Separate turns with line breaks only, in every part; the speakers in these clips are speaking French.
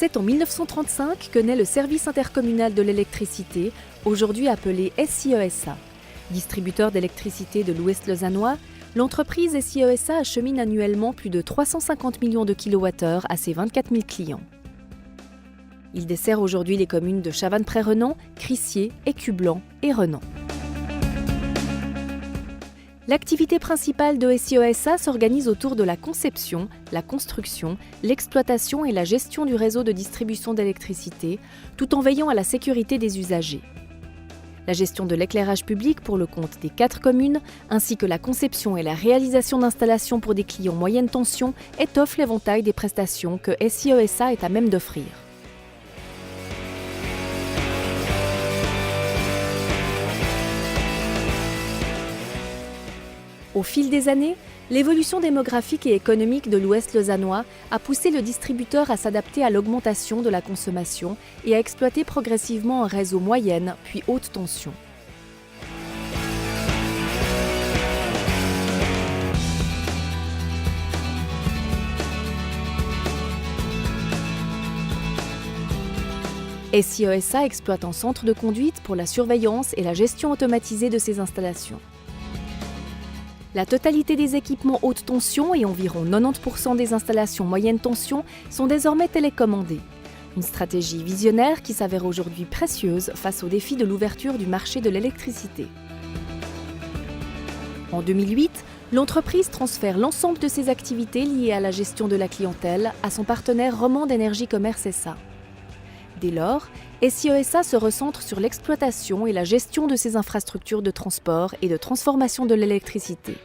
C'est en 1935 que naît le service intercommunal de l'électricité, aujourd'hui appelé SIESA. Distributeur d'électricité de l'Ouest lausannois, l'entreprise SIESA achemine annuellement plus de 350 millions de kilowattheures à ses 24 000 clients. Il dessert aujourd'hui les communes de Chavannes-près-Renan, Crissier, Écublanc et Renan. L'activité principale de SIESA s'organise autour de la conception, la construction, l'exploitation et la gestion du réseau de distribution d'électricité, tout en veillant à la sécurité des usagers. La gestion de l'éclairage public pour le compte des 4 communes, ainsi que la conception et la réalisation d'installations pour des clients moyenne tension étoffent l'éventail des prestations que SIESA est à même d'offrir. Au fil des années, l'évolution démographique et économique de l'Ouest lausannois a poussé le distributeur à s'adapter à l'augmentation de la consommation et à exploiter progressivement un réseau moyenne puis haute tension. SIESA exploite un centre de conduite pour la surveillance et la gestion automatisée de ces installations. La totalité des équipements haute tension et environ 90% des installations moyenne tension sont désormais télécommandées. Une stratégie visionnaire qui s'avère aujourd'hui précieuse face aux défis de l'ouverture du marché de l'électricité. En 2008, l'entreprise transfère l'ensemble de ses activités liées à la gestion de la clientèle à son partenaire Romande Énergie Commerce SA. Dès lors, SIESA se recentre sur l'exploitation et la gestion de ses infrastructures de transport et de transformation de l'électricité.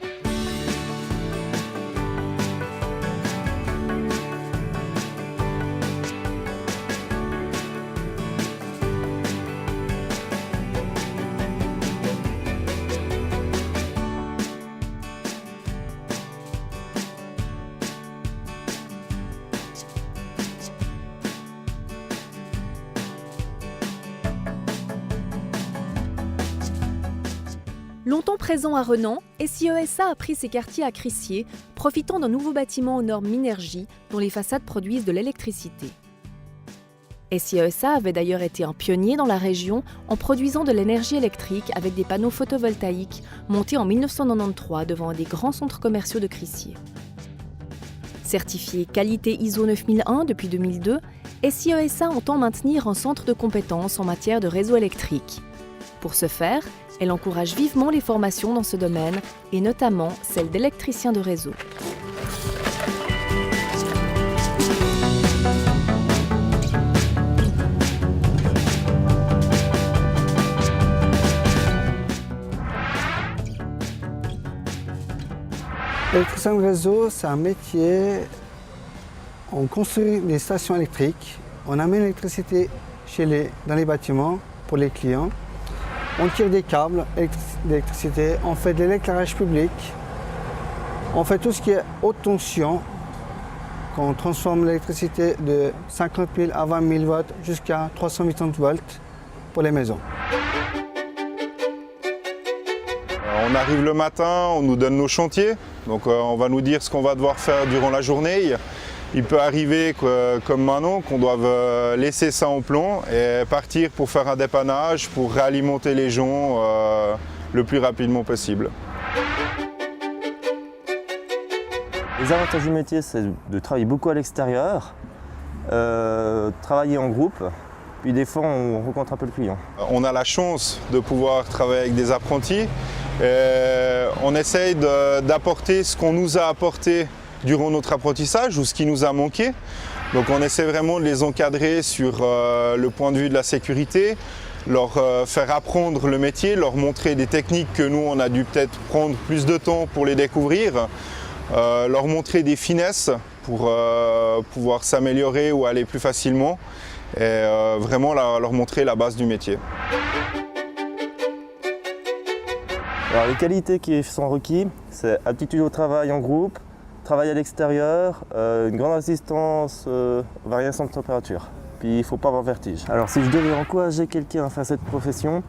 Longtemps présent à Renan, SIESA a pris ses quartiers à Crissier, profitant d'un nouveau bâtiment aux normes Minergie, dont les façades produisent de l'électricité. SIESA avait d'ailleurs été un pionnier dans la région en produisant de l'énergie électrique avec des panneaux photovoltaïques montés en 1993 devant un des grands centres commerciaux de Crissier. Certifié qualité ISO 9001 depuis 2002, SIESA entend maintenir un centre de compétences en matière de réseau électrique. Pour ce faire, elle encourage vivement les formations dans ce domaine, et notamment celle d'électriciens de réseau.
L'électricien de réseau, c'est un métier. On construit des stations électriques, on amène l'électricité dans les bâtiments pour les clients. On tire des câbles d'électricité, on fait de l'éclairage public, on fait tout ce qui est haute tension, quand on transforme l'électricité de 50 000 à 20 000 watts jusqu'à 380 volts pour les maisons.
On arrive le matin, on nous donne nos chantiers, donc on va nous dire ce qu'on va devoir faire durant la journée. Il peut arriver, comme maintenant, qu'on doive laisser ça en plomb et partir pour faire un dépannage, pour réalimenter les joncs le plus rapidement possible.
Les avantages du métier, c'est de travailler beaucoup à l'extérieur, travailler en groupe, puis des fois on rencontre un peu le client.
On a la chance de pouvoir travailler avec des apprentis. On essaye d'apporter ce qu'on nous a apporté durant notre apprentissage ou ce qui nous a manqué. Donc on essaie vraiment de les encadrer sur le point de vue de la sécurité, leur faire apprendre le métier, leur montrer des techniques que nous on a dû peut-être prendre plus de temps pour les découvrir, leur montrer des finesses pour pouvoir s'améliorer ou aller plus facilement et vraiment leur montrer la base du métier.
Alors les qualités qui sont requises, c'est aptitude au travail en groupe, travail à l'extérieur, une grande résistance aux variations de température. Puis il ne faut pas avoir vertige. Alors si je devais encourager quelqu'un à faire cette profession,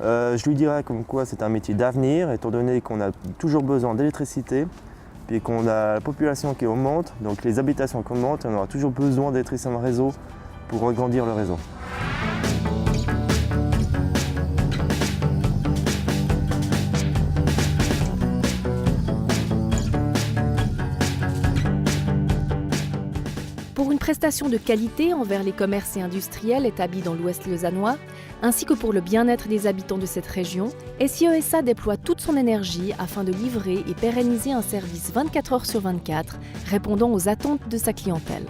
je lui dirais comme quoi c'est un métier d'avenir, étant donné qu'on a toujours besoin d'électricité, puis qu'on a la population qui augmente, donc les habitations qui augmentent, on aura toujours besoin d'électriciens de réseau pour agrandir le réseau.
Pour une prestation de qualité envers les commerces et industriels établis dans l'Ouest lausannois, ainsi que pour le bien-être des habitants de cette région, SIO SA déploie toute son énergie afin de livrer et pérenniser un service 24 heures sur 24, répondant aux attentes de sa clientèle.